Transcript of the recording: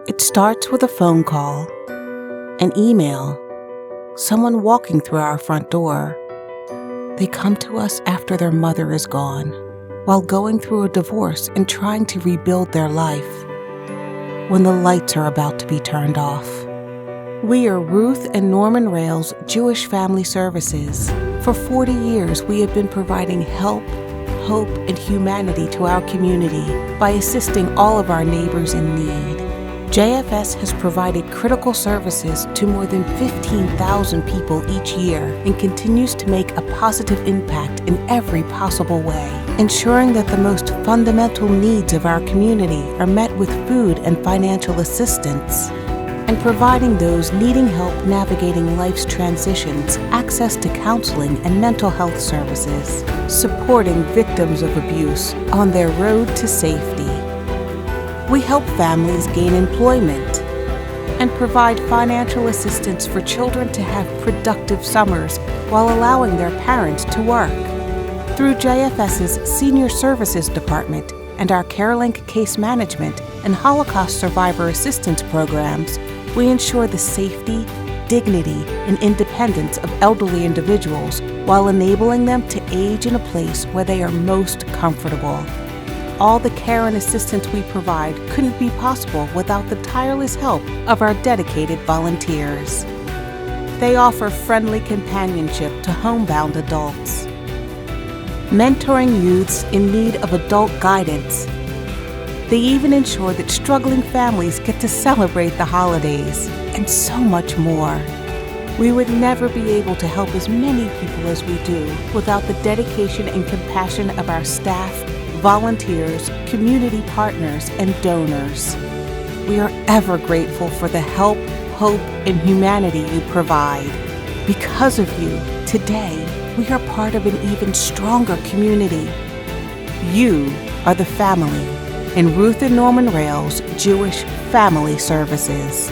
It starts with a phone call, an email, someone walking through our front door. They come to us after their mother is gone, while going through a divorce and trying to rebuild their life, when the lights are about to be turned off. We are Ruth and Norman Rales Jewish Family Services. For 40 years, we have been providing help, hope, and humanity to our community by assisting all of our neighbors in need. JFS has provided critical services to more than 15,000 people each year and continues to make a positive impact in every possible way, ensuring that the most fundamental needs of our community are met with food and financial assistance, and providing those needing help navigating life's transitions access to counseling and mental health services, supporting victims of abuse on their road to safety. We help families gain employment and provide financial assistance for children to have productive summers while allowing their parents to work. Through JFS's Senior Services Department and our CareLink Case Management and Holocaust Survivor Assistance programs, we ensure the safety, dignity, and independence of elderly individuals while enabling them to age in a place where they are most comfortable. All the care and assistance we provide couldn't be possible without the tireless help of our dedicated volunteers. They offer friendly companionship to homebound adults, mentoring youths in need of adult guidance. They even ensure that struggling families get to celebrate the holidays, and so much more. We would never be able to help as many people as we do without the dedication and compassion of our staff, volunteers, community partners, and donors. We are ever grateful for the help, hope, and humanity you provide. Because of you, today, we are part of an even stronger community. You are the family in Ruth and Norman Rales Jewish Family Services.